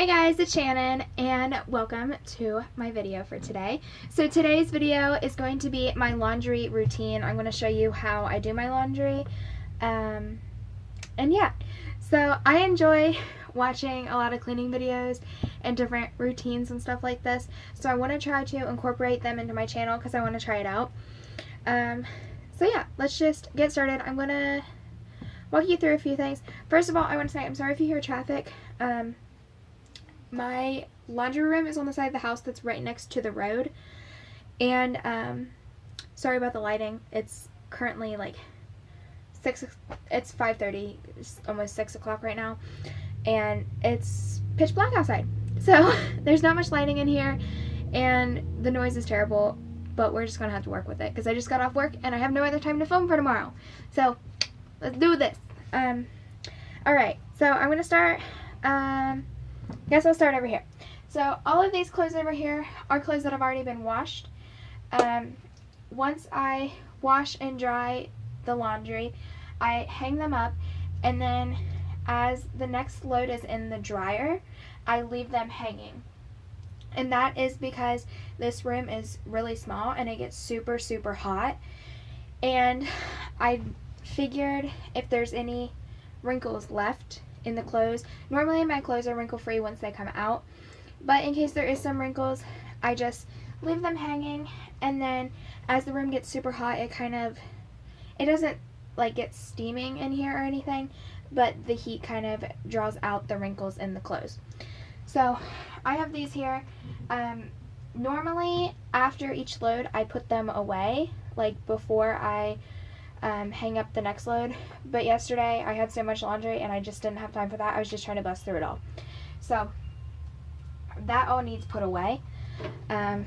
Hey guys, it's Shannon and welcome to my video for today. So today's video is going to be my laundry routine. I'm going to show you how I do my laundry. And yeah, so I enjoy watching a lot of cleaning videos and different routines and stuff like this. So I want to try to incorporate them into my channel because I want to try it out. So yeah, let's just get started. I'm going to walk you through a few things. First of all, I want to say I'm sorry if you hear traffic. My laundry room is on the side of the house that's right next to the road, and sorry about the lighting. It's currently like it's 5:30, it's almost 6 o'clock right now, and it's pitch black outside, so there's not much lighting in here and the noise is terrible, but we're just gonna have to work with it because I just got off work and I have no other time to film for tomorrow, so let's do this. Alright, so I'm gonna start. I guess I'll start over here. So all of these clothes over here are clothes that have already been washed. Once I wash and dry the laundry, I hang them up, and then as the next load is in the dryer, I leave them hanging. And that is because this room is really small and it gets super hot, and I figured if there's any wrinkles left in the clothes. Normally my clothes are wrinkle free once they come out, but in case there is some wrinkles, I just leave them hanging, and then as the room gets super hot, it doesn't like get steaming in here or anything, but the heat kind of draws out the wrinkles in the clothes. So I have these here. Normally after each load I put them away, like before I hang up the next load, but yesterday I had so much laundry and I just didn't have time for that. I was just trying to bust through it all, so that all needs put away. And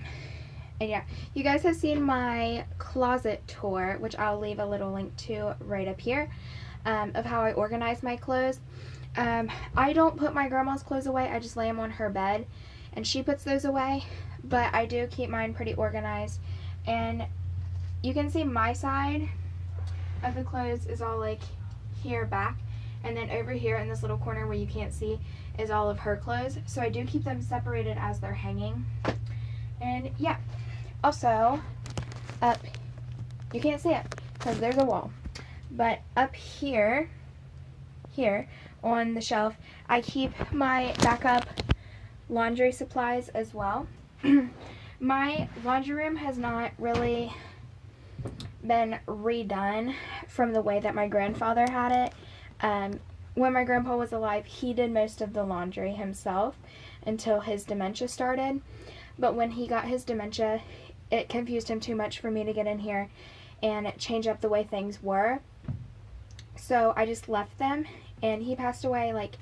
yeah, you guys have seen my closet tour, which I'll leave a little link to right up here, of how I organize my clothes. I don't put my grandma's clothes away, I just lay them on her bed and she puts those away, but I do keep mine pretty organized. And you can see my side of the clothes is all like here back, and then over here in this little corner where you can't see is all of her clothes, so I do keep them separated as they're hanging. And yeah, also up, you can't see it because there's a wall, but up here on the shelf I keep my backup laundry supplies as well. My laundry room has not really been redone from the way that my grandfather had it. When my grandpa was alive, he did most of the laundry himself until his dementia started, but when he got his dementia, it confused him too much for me to get in here and change up the way things were, so I just left them, and he passed away like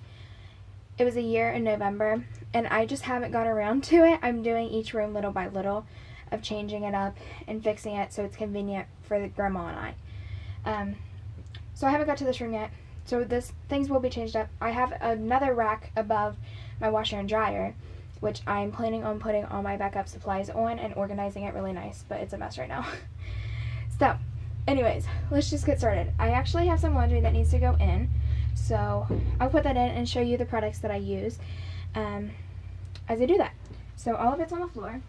it was a year in November, and I just haven't got around to it. I'm doing each room little by little, of changing it up and fixing it so it's convenient for the grandma and I. So I haven't got to this room yet, so things will be changed up. I have another rack above my washer and dryer, which I'm planning on putting all my backup supplies on and organizing it really nice, but it's a mess right now. So anyways, let's just get started. I actually have some laundry that needs to go in, so I'll put that in and show you the products that I use as I do that. So all of it's on the floor.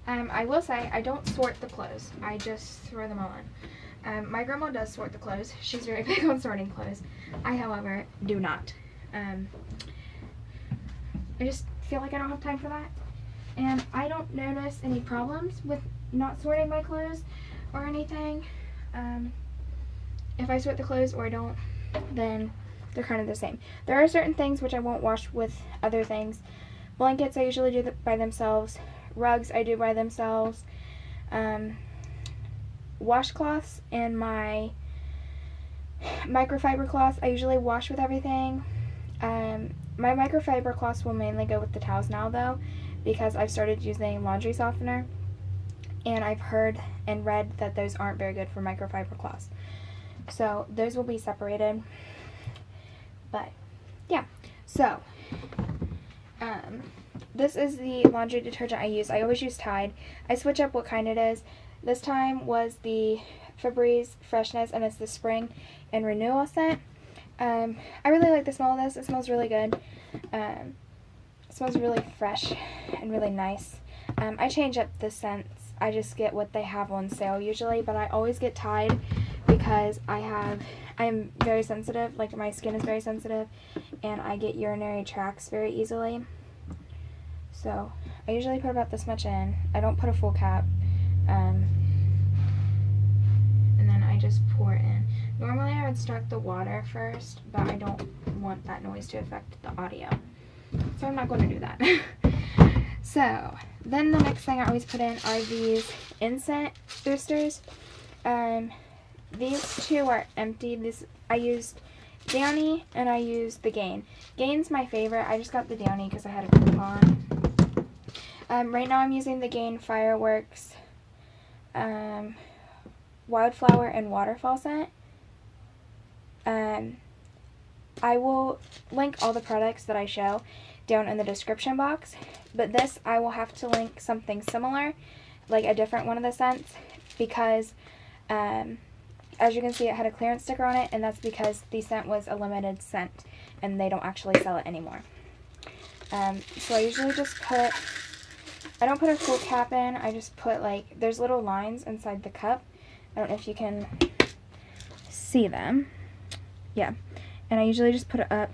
I will say I don't sort the clothes, I just throw them all in. My grandma does sort the clothes. She's very big on sorting clothes. I, however, do not. I just feel like I don't have time for that. And I don't notice any problems with not sorting my clothes or anything. If I sort the clothes or I don't, then they're kind of the same. There are certain things which I won't wash with other things. Blankets I usually do by themselves. Rugs I do by themselves. Washcloths and my microfiber cloths I usually wash with everything. My microfiber cloths will mainly go with the towels now though, because I've started using laundry softener, and I've heard and read that those aren't very good for microfiber cloths. So those will be separated. But yeah, so this is the laundry detergent I use. I always use Tide. I switch up what kind it is. This time was the Febreze Freshness, and it's the Spring and Renewal scent. I really like the smell of this. It smells really good. smells really fresh and really nice. I change up the scents. I just get what they have on sale usually, but I always get Tide because I'm very sensitive, like my skin is very sensitive, and I get urinary tracts very easily. So I usually put about this much in. I don't put a full cap. And then I just pour it in. Normally I would start the water first, but I don't want that noise to affect the audio. So I'm not going to do that. So then the next thing I always put in are these incense boosters. These two are empty. I used Downy and I used the Gain. Gain's my favorite. I just got the Downy because I had a coupon. Right now I'm using the Gain Fireworks Wildflower and Waterfall scent. I will link all the products that I show down in the description box, but this I will have to link something similar, like a different one of the scents, because as you can see it had a clearance sticker on it, and that's because the scent was a limited scent and they don't actually sell it anymore. So I usually just I don't put a full cap in, I just put like, there's little lines inside the cup. I don't know if you can see them. Yeah. And I usually just put it up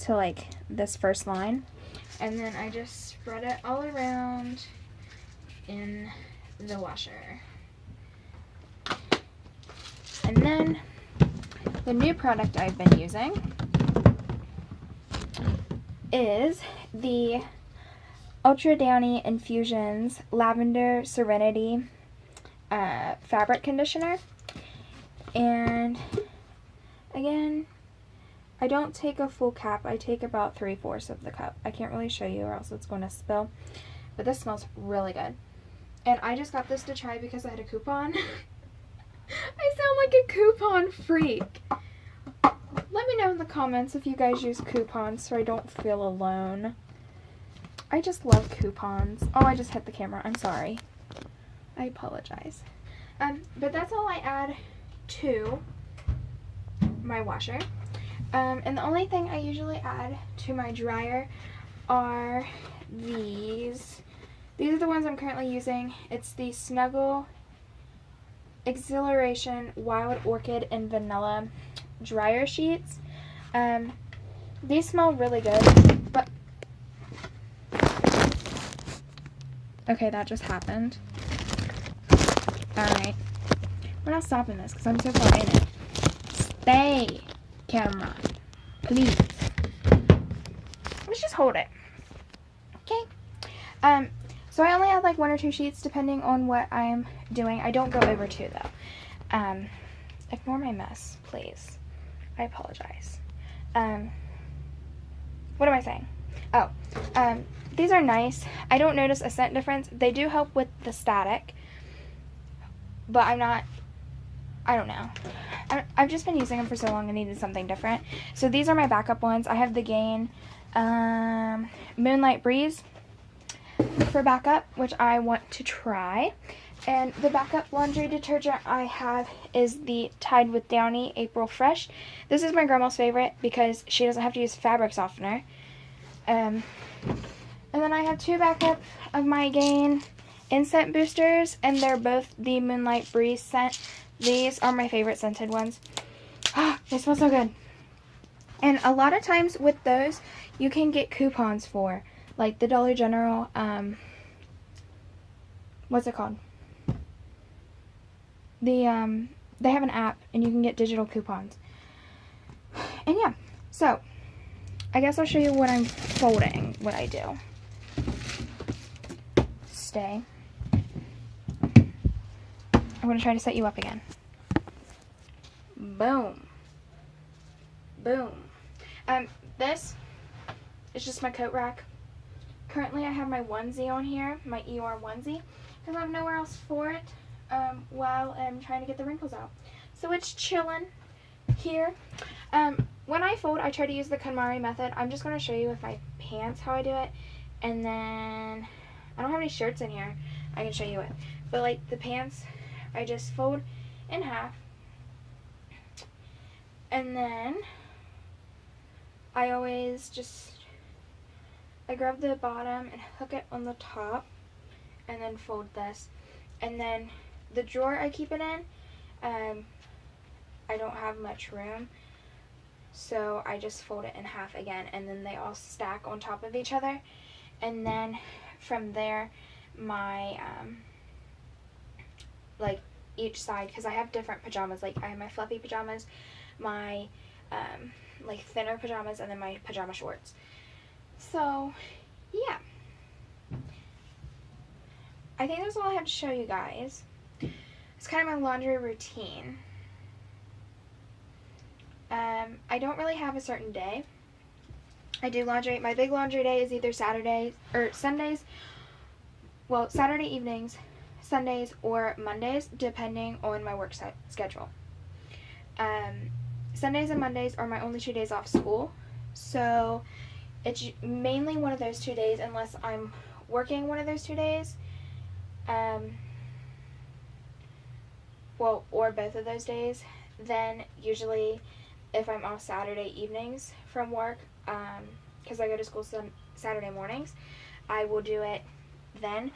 to like this first line. And then I just spread it all around in the washer. And then the new product I've been using is the Ultra Downy Infusions Lavender Serenity fabric conditioner. And again, I don't take a full cap. I take about 3/4 of the cup. I can't really show you or else it's going to spill. But this smells really good. And I just got this to try because I had a coupon. I sound like a coupon freak. Let me know in the comments if you guys use coupons so I don't feel alone. I just love coupons. Oh, I just hit the camera. I'm sorry. I apologize. But that's all I add to my washer. And the only thing I usually add to my dryer are these. These are the ones I'm currently using. It's the Snuggle Exhilaration Wild Orchid and Vanilla dryer sheets. These smell really good, but okay, that just happened. Alright, we're not stopping this because I'm so far in it. Stay, camera, please. Let's just hold it. Okay. So I only add like 1 or 2 sheets depending on what I'm doing. I don't go over 2 though. Ignore my mess, please. I apologize. What am I saying? Oh, these are nice. I don't notice a scent difference. They do help with the static, but I don't know. I've just been using them for so long, I needed something different. So these are my backup ones. I have the Gain Moonlight Breeze for backup, which I want to try. And the backup laundry detergent I have is the Tide with Downy April Fresh. This is my grandma's favorite because she doesn't have to use fabric softener. And then I have 2 backup of my Gain Insect Boosters, and they're both the Moonlight Breeze scent. These are my favorite scented ones. Ah, they smell so good. And a lot of times with those, you can get coupons for, like the Dollar General, what's it called? They have an app and you can get digital coupons. And yeah, so I guess I'll show you what I'm folding, what I do. Stay. I'm going to try to set you up again. Boom. Boom. This is just my coat rack. Currently I have my onesie on here, my ER onesie, because I have nowhere else for it while I'm trying to get the wrinkles out. So it's chilling here. When I fold, I try to use the KonMari method. I'm just going to show you with my pants how I do it. And then, I don't have any shirts in here. I can show you it. But like the pants, I just fold in half. And then, I always just I grab the bottom and hook it on the top and then fold this. And then the drawer I keep it in, I don't have much room, so I just fold it in half again, and then they all stack on top of each other. And then from there, my like each side, because I have different pajamas, like I have my fluffy pajamas, my like thinner pajamas, and then my pajama shorts. So yeah, I think that's all I have to show you guys. It's kind of my laundry routine. I don't really have a certain day. I do laundry. My big laundry day is either Saturdays or Sundays. Well, Saturday evenings, Sundays, or Mondays, depending on my work schedule. Sundays and Mondays are my only 2 days off school, so it's mainly one of those 2 days, unless I'm working one of those 2 days. Well, or both of those days. Then usually, if I'm off Saturday evenings from work, because I go to school Saturday mornings, I will do it then.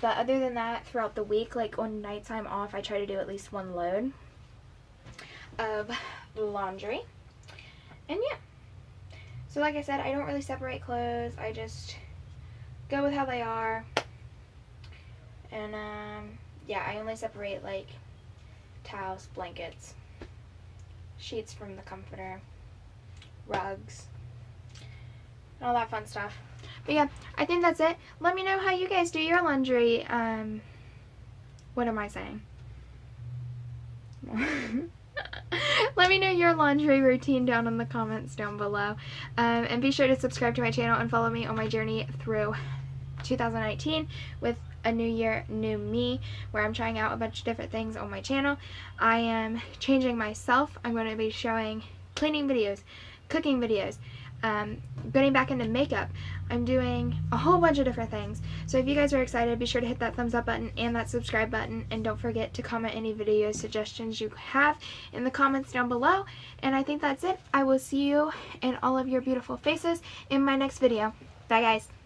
But other than that, throughout the week, like on nights I'm off, I try to do at least one load of laundry. And yeah, so like I said, I don't really separate clothes. I just go with how they are. And yeah, I only separate like towels, blankets, sheets from the comforter, rugs, and all that fun stuff. But yeah, I think that's it. Let me know how you guys do your laundry. What am I saying? Let me know your laundry routine down in the comments down below. And be sure to subscribe to my channel and follow me on my journey through 2019 with a new year, new me, where I'm trying out a bunch of different things on my channel. I am changing myself. I'm going to be showing cleaning videos, cooking videos, getting back into makeup. I'm doing a whole bunch of different things. So if you guys are excited, be sure to hit that thumbs up button and that subscribe button, and don't forget to comment any video suggestions you have in the comments down below. And I think that's it. I will see you and all of your beautiful faces in my next video. Bye guys.